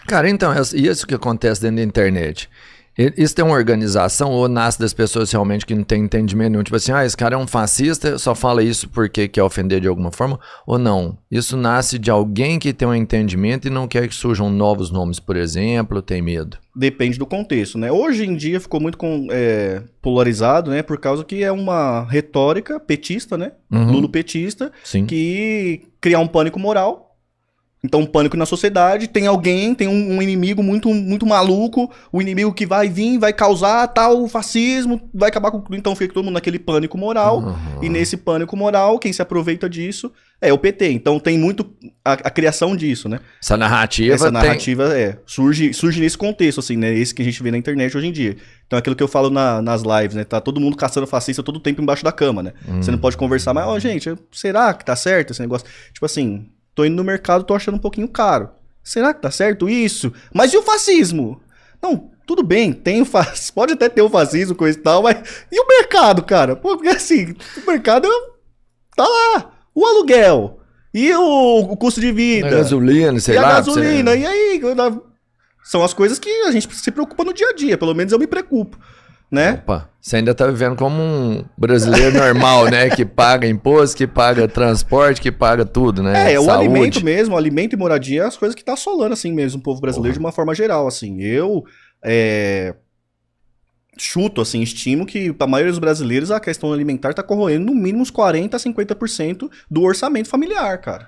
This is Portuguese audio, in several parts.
Cara, então, isso que acontece dentro da internet. Isso tem uma organização ou nasce das pessoas realmente que não têm entendimento nenhum? Tipo assim, esse cara é um fascista, só fala isso porque quer ofender de alguma forma? Ou não? Isso nasce de alguém que tem um entendimento e não quer que surjam novos nomes, por exemplo, tem medo? Depende do contexto, né? Hoje em dia ficou muito polarizado, né? Por causa que é uma retórica petista, né? Lulopetista, que cria um pânico moral. Então, um pânico na sociedade, tem um inimigo muito, muito maluco, o inimigo que vai vir, vai causar tal fascismo, vai acabar com tudo, então fica todo mundo naquele pânico moral, e nesse pânico moral, quem se aproveita disso é o PT, então tem muito a criação disso, né? Essa narrativa surge nesse contexto, assim, né? Esse que a gente vê na internet hoje em dia. Então é aquilo que eu falo nas lives, né? Tá todo mundo caçando fascista todo o tempo embaixo da cama, né? Você não pode conversar, mas, gente, será que tá certo esse negócio? Tipo assim... Tô indo no mercado, tô achando um pouquinho caro. Será que tá certo isso? Mas e o fascismo? Não, tudo bem, pode até ter o fascismo, coisa e tal, mas... E o mercado, cara? Pô, porque assim, o mercado tá lá. O aluguel. E o custo de vida. A gasolina, sei lá. E a gasolina. E aí? São as coisas que a gente se preocupa no dia a dia. Pelo menos eu me preocupo. Né? Opa, você ainda tá vivendo como um brasileiro normal, né? Que paga imposto, que paga transporte, que paga tudo, né? O alimento mesmo, alimento e moradia é as coisas que tá assolando assim mesmo o povo brasileiro de uma forma geral, assim. Eu chuto, assim, estimo que pra maioria dos brasileiros a questão alimentar tá corroendo no mínimo uns 40% a 50% do orçamento familiar, cara.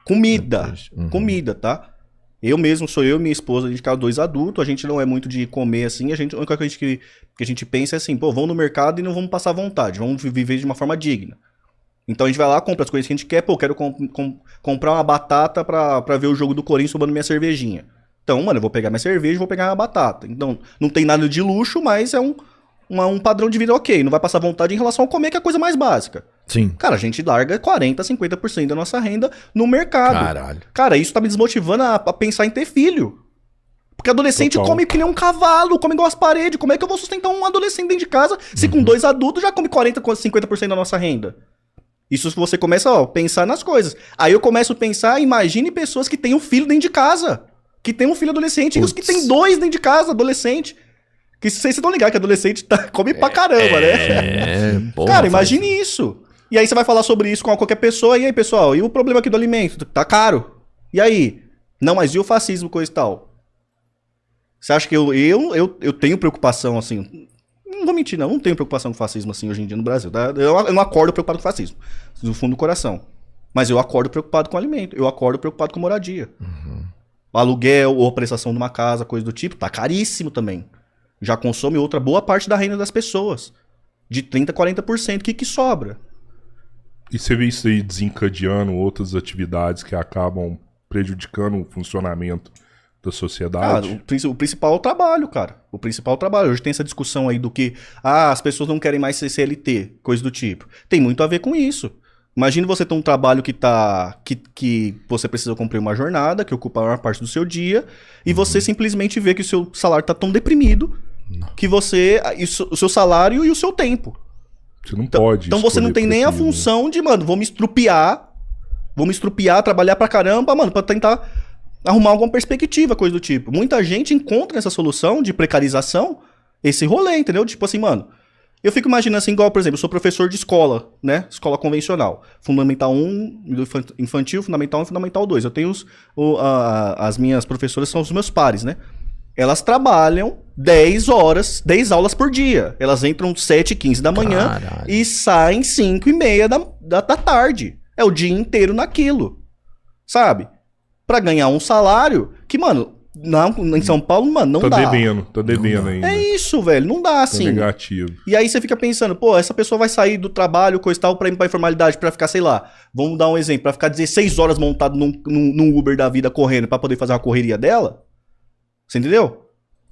Comida, tá? Sou eu e minha esposa, a gente fica 2 adultos, a gente não é muito de comer assim, a única coisa que a gente pensa é assim, pô, vamos no mercado e não vamos passar vontade, vamos viver de uma forma digna. Então a gente vai lá, compra as coisas que a gente quer, pô, eu quero comprar uma batata pra ver o jogo do Corinthians tomando minha cervejinha. Então, mano, eu vou pegar minha cerveja e vou pegar minha batata. Então, não tem nada de luxo, mas é um padrão de vida ok, não vai passar vontade em relação a comer, que é a coisa mais básica. Sim. Cara, a gente larga 40%, 50% da nossa renda no mercado. Caralho. Cara, isso tá me desmotivando a pensar em ter filho. Porque adolescente come que nem um cavalo, come igual as paredes. Como é que eu vou sustentar um adolescente dentro de casa se com 2 adultos já come 40%, 50% da nossa renda? Isso você começa a pensar nas coisas. Aí eu começo a pensar, imagine pessoas que têm um filho dentro de casa. Que tem um filho adolescente. E os que tem 2 dentro de casa, adolescente. Que vocês estão ligados que adolescente come pra caramba, né? Porra, cara, imagine isso. E aí você vai falar sobre isso com qualquer pessoa, e aí, pessoal, e o problema aqui do alimento? Tá caro. E aí? Não, mas e o fascismo, coisa e tal? Você acha que eu tenho preocupação, assim... Não vou mentir, não tenho preocupação com fascismo, assim, hoje em dia no Brasil. Tá? Eu não acordo preocupado com fascismo, do fundo do coração. Mas eu acordo preocupado com alimento, eu acordo preocupado com moradia. O aluguel ou a prestação de uma casa, coisa do tipo, tá caríssimo também. Já consome outra boa parte da renda das pessoas. De 30% a 40%, o que sobra? E você vê isso aí desencadeando outras atividades que acabam prejudicando o funcionamento da sociedade? O principal é o trabalho, cara. O principal é o trabalho. Hoje tem essa discussão aí do que as pessoas não querem mais ser CLT, coisa do tipo. Tem muito a ver com isso. Imagina você ter um trabalho que você precisa cumprir uma jornada, que ocupa a maior parte do seu dia, e você simplesmente vê que o seu salário tá tão deprimido que o seu salário e o seu tempo. Você não pode. Então você não tem nem a função de, mano, vou me estrupiar, trabalhar pra caramba, mano, pra tentar arrumar alguma perspectiva, coisa do tipo. Muita gente encontra essa solução de precarização, esse rolê, entendeu? Tipo assim, mano, eu fico imaginando assim, igual, por exemplo, eu sou professor de escola, né? Escola convencional. Fundamental 1, infantil, Fundamental 1 e Fundamental 2. Eu tenho as minhas professoras são os meus pares, né? Elas trabalham 10 aulas por dia. Elas entram 7h15 da manhã e saem 5h30 da tarde. É o dia inteiro naquilo. Sabe? Pra ganhar um salário que, mano, em São Paulo, mano, não dá. Tá devendo ainda. É isso, velho. Não dá, assim. Negativo. E aí você fica pensando, pô, essa pessoa vai sair do trabalho, coisa e tal, pra ir pra informalidade, pra ficar, sei lá, vamos dar um exemplo, pra ficar 16 horas montado num Uber da vida correndo pra poder fazer uma correria dela? Você entendeu?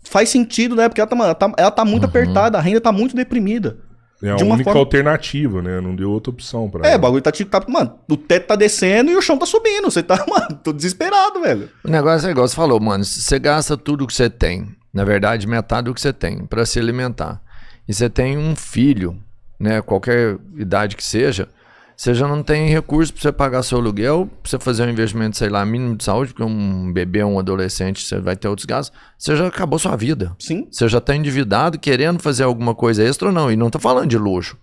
Faz sentido, né? Porque ela tá muito apertada, a renda tá muito deprimida. É a única alternativa, né? Não deu outra opção pra ela. O bagulho tá tipo... Mano, o teto tá descendo e o chão tá subindo. Você tá, mano, tô desesperado, velho. O negócio é igual você falou, mano. Você gasta tudo que você tem. Na verdade, metade do que você tem pra se alimentar. E você tem um filho, né? Qualquer idade que seja. você já não tem recurso para você pagar seu aluguel, para você fazer um investimento, sei lá, mínimo de saúde, porque um bebê, um adolescente, você vai ter outros gastos, você já acabou sua vida. Sim. Você já está endividado, querendo fazer alguma coisa extra ou não. E não tô falando de luxo.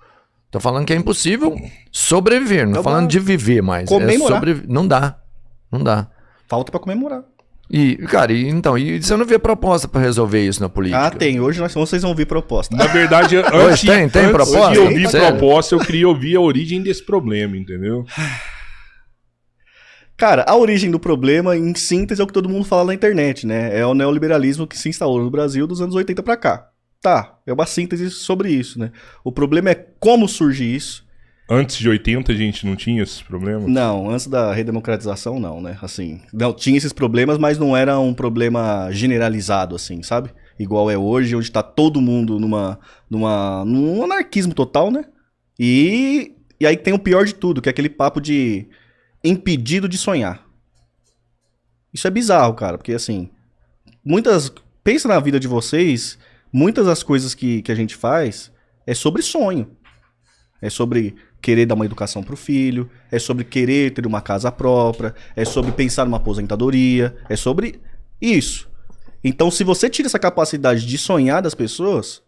Tô falando que é impossível sobreviver, não tô falando de viver mais. Comemorar. Não dá. Não dá. Falta para comemorar. E, cara, então, você não vê proposta pra resolver isso na política? Ah, tem. Hoje vocês vão ver proposta. Na verdade, hoje tem proposta? Antes de ouvir proposta, eu queria ouvir a origem desse problema, entendeu? Cara, a origem do problema, em síntese, é o que todo mundo fala na internet, né? É o neoliberalismo que se instalou no Brasil dos anos 80 pra cá. Tá, é uma síntese sobre isso, né? O problema é como surge isso. Antes de 80 a gente não tinha esses problemas? Não, antes da redemocratização não, né? Assim, não, tinha esses problemas, mas não era um problema generalizado, assim, sabe? Igual é hoje, onde tá todo mundo num anarquismo total, né? E aí tem o pior de tudo, que é aquele papo de impedido de sonhar. Isso é bizarro, cara, porque assim, pensa na vida de vocês, muitas das coisas que a gente faz é sobre sonho. É sobre querer dar uma educação pro filho, é sobre querer ter uma casa própria, é sobre pensar numa aposentadoria, é sobre isso. Então, se você tira essa capacidade de sonhar das pessoas,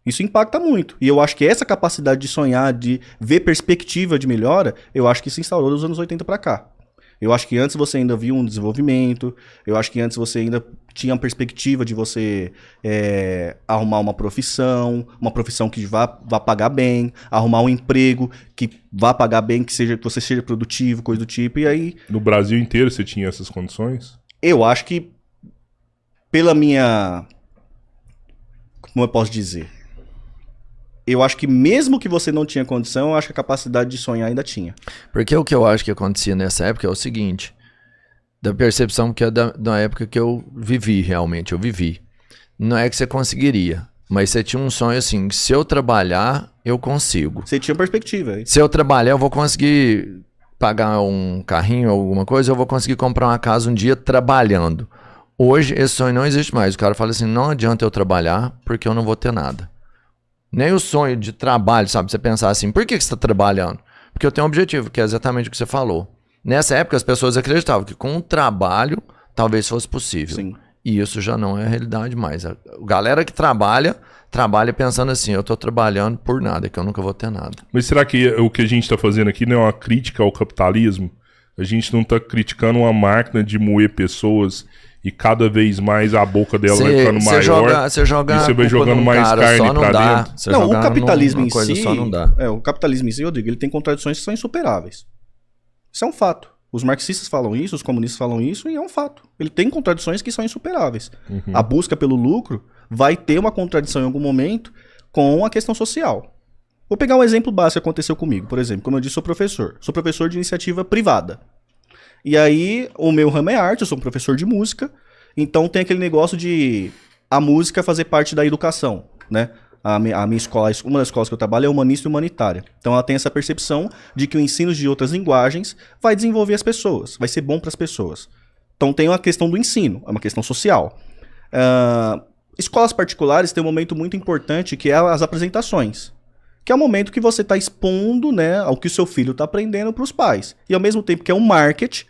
isso impacta muito. E eu acho que essa capacidade de sonhar, de ver perspectiva de melhora, eu acho que se instaurou dos anos 80 pra cá. Eu acho que antes você ainda via um desenvolvimento, eu acho que antes você ainda tinha a perspectiva de você arrumar uma profissão que vá pagar bem, arrumar um emprego que vá pagar bem, que você seja produtivo, coisa do tipo, e aí... No Brasil inteiro você tinha essas condições? Eu acho que, pela minha... Como eu posso dizer? Eu acho que mesmo que você não tinha condição, eu acho que a capacidade de sonhar ainda tinha. Porque o que eu acho que acontecia nessa época é o seguinte, da percepção que é da época que eu vivi realmente, não é que você conseguiria, mas você tinha um sonho assim, se eu trabalhar, eu consigo. Você tinha perspectiva. Hein? Se eu trabalhar, eu vou conseguir pagar um carrinho ou alguma coisa, eu vou conseguir comprar uma casa um dia trabalhando. Hoje, esse sonho não existe mais. O cara fala assim, não adianta eu trabalhar, porque eu não vou ter nada. Nem o sonho de trabalho, sabe? Você pensar assim, por que você está trabalhando? Porque eu tenho um objetivo, que é exatamente o que você falou. Nessa época, as pessoas acreditavam que com o trabalho, talvez fosse possível. Sim. E isso já não é a realidade mais. A galera que trabalha pensando assim, eu estou trabalhando por nada, que eu nunca vou ter nada. Mas será que o que a gente está fazendo aqui não é uma crítica ao capitalismo? A gente não está criticando uma máquina de moer pessoas e cada vez mais a boca dela vai ficando maior. Você joga e você vai jogando mais carne pra dentro. Não, o capitalismo em si... Só não dá. O capitalismo em si, Rodrigo, ele tem contradições que são insuperáveis. Isso é um fato. Os marxistas falam isso, os comunistas falam isso, e é um fato. Ele tem contradições que são insuperáveis. Uhum. A busca pelo lucro vai ter uma contradição em algum momento com a questão social. Vou pegar um exemplo básico que aconteceu comigo. Por exemplo, como eu disse, sou professor de iniciativa privada. E aí, o meu ramo é arte, eu sou um professor de música, então tem aquele negócio de a música fazer parte da educação, né? A minha escola, uma das escolas que eu trabalho é humanista e humanitária. Então ela tem essa percepção de que o ensino de outras linguagens vai desenvolver as pessoas, vai ser bom para as pessoas. Então tem uma questão do ensino, é uma questão social. Escolas particulares têm um momento muito importante que é as apresentações. Que é o momento que você está expondo, né, ao que o seu filho está aprendendo para os pais. E ao mesmo tempo que é um marketing,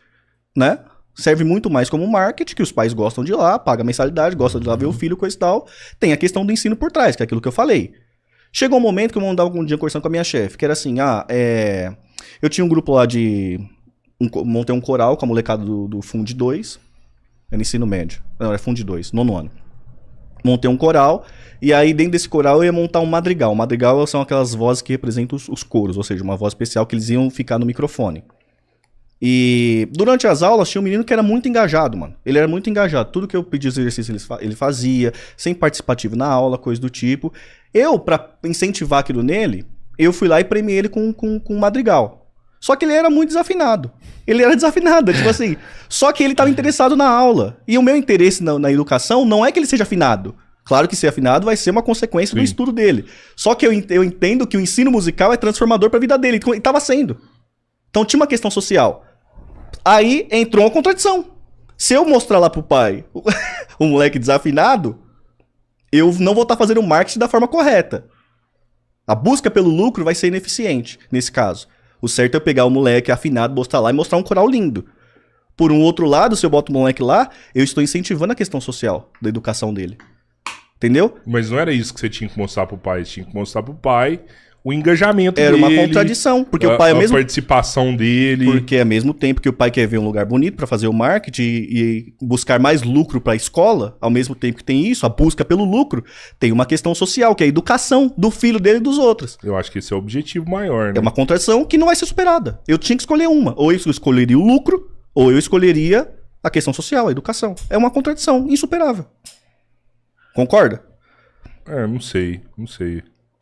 né? Serve muito mais como marketing, que os pais gostam de ir lá, pagam mensalidade, gostam de ir lá ver o filho, coisa e tal. Tem a questão do ensino por trás, que é aquilo que eu falei. Chegou um momento que eu mandava um dia conversando com a minha chefe, que era assim, eu tinha um grupo lá montei um coral com a molecada do Fund 2, era ensino médio, não, era Fund 2, 9º ano. Montei um coral, e aí dentro desse coral eu ia montar um madrigal. O madrigal são aquelas vozes que representam os coros, ou seja, uma voz especial que eles iam ficar no microfone. E durante as aulas tinha um menino que era muito engajado, mano. Ele era muito engajado. Tudo que eu pedi os exercícios ele fazia, sem participativo na aula, coisa do tipo. Eu, pra incentivar aquilo nele, eu fui lá e premiei ele com um madrigal. Só que ele era muito desafinado. Ele era desafinado, tipo assim. Só que ele estava interessado na aula. E o meu interesse na educação não é que ele seja afinado. Claro que ser afinado vai ser uma consequência do estudo dele. Só que eu entendo que o ensino musical é transformador para a vida dele. E estava sendo. Então tinha uma questão social. Aí entrou uma contradição. Se eu mostrar lá pro pai o moleque desafinado, eu não vou estar fazendo o marketing da forma correta. A busca pelo lucro vai ser ineficiente nesse caso. O certo é eu pegar o moleque afinado, mostrar lá e mostrar um coral lindo. Por um outro lado, se eu boto o moleque lá, eu estou incentivando a questão social da educação dele. Entendeu? Mas não era isso que você tinha que mostrar pro pai. Você tinha que mostrar pro pai o engajamento dele. Era uma contradição, porque o pai é mesmo... A participação dele. Porque ao mesmo tempo que o pai quer ver um lugar bonito para fazer o marketing e buscar mais lucro para a escola, ao mesmo tempo que tem isso, a busca pelo lucro, tem uma questão social, que é a educação do filho dele e dos outros. Eu acho que esse é o objetivo maior, né? É uma contradição que não vai ser superada. Eu tinha que escolher uma. Ou eu escolheria o lucro, ou eu escolheria a questão social, a educação. É uma contradição insuperável. Concorda? Não sei.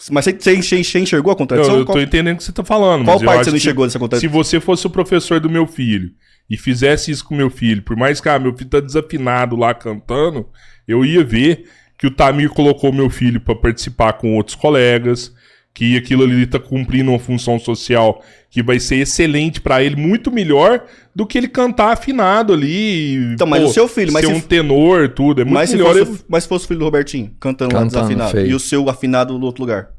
Mas você enxergou a contradição? Eu tô entendendo o que você tá falando. Qual mas parte eu você não acho enxergou dessa contradição? Se você fosse o professor do meu filho e fizesse isso com o meu filho, por mais que meu filho tá desafinado lá cantando, eu ia ver que o Tamir colocou meu filho pra participar com outros colegas, que aquilo ali tá cumprindo uma função social que vai ser excelente pra ele, muito melhor do que ele cantar afinado ali. Então, mas o seu filho... Ser um tenor, tudo, é muito melhor. Mas se fosse o filho do Robertinho, cantando lá desafinado, feio. e o seu afinado no outro lugar?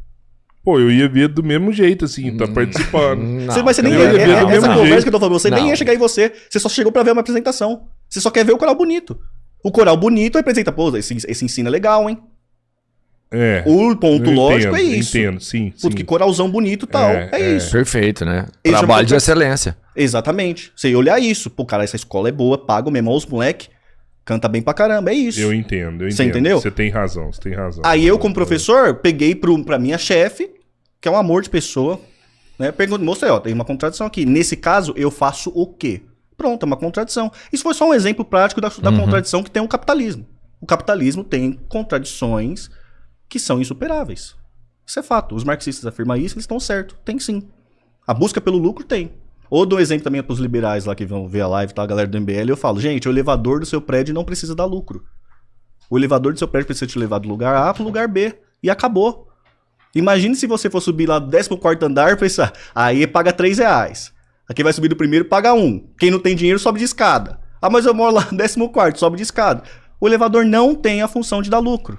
Pô, eu ia ver do mesmo jeito, assim, tá participando. Mas você nem eu ia ver do mesmo essa conversa jeito. que eu tô falando, você nem ia chegar em você. Você só chegou pra ver uma apresentação. Você só quer ver o coral bonito. O coral bonito representa, pô, esse ensino é legal, hein? O ponto lógico é isso. Entendo, sim. Porque coralzão bonito e tal, é isso. Perfeito, né? Esse é Trabalho um de excelência. Exatamente. Você ia olhar isso. Pô, cara, essa escola é boa, pago mesmo, olha os moleque, canta bem pra caramba, é isso. Eu entendo. Você entendeu? Você tem razão. Aí eu, como professor, peguei pra minha chefe, que é um amor de pessoa, né? Mostrei, ó, tem uma contradição aqui. Nesse caso, eu faço o quê? Pronto, é uma contradição. Isso foi só um exemplo prático da contradição que tem o capitalismo. O capitalismo tem contradições que são insuperáveis. Isso é fato. Os marxistas afirmam isso, eles estão certos. Tem sim. A busca pelo lucro tem. Ou dou exemplo também para os liberais lá que vão ver a live, tá? A galera do MBL, eu falo, gente, o elevador do seu prédio não precisa dar lucro. O elevador do seu prédio precisa te levar do lugar A para o lugar B. E acabou. Imagine se você for subir lá do 14º andar e pensar, aí paga R$3. Aqui vai subir do primeiro, paga 1. Quem não tem dinheiro sobe de escada. Ah, mas eu moro lá no 14º, sobe de escada. O elevador não tem a função de dar lucro.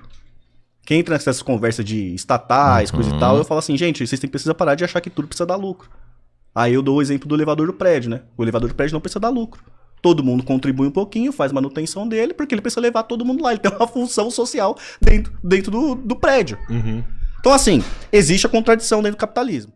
Quem entra nessas conversas de estatais, coisa e tal, eu falo assim, gente, vocês precisam parar de achar que tudo precisa dar lucro. Aí eu dou o exemplo do elevador do prédio, né? O elevador do prédio não precisa dar lucro. Todo mundo contribui um pouquinho, faz manutenção dele, porque ele precisa levar todo mundo lá. Ele tem uma função social dentro do prédio. Então, assim, existe a contradição dentro do capitalismo.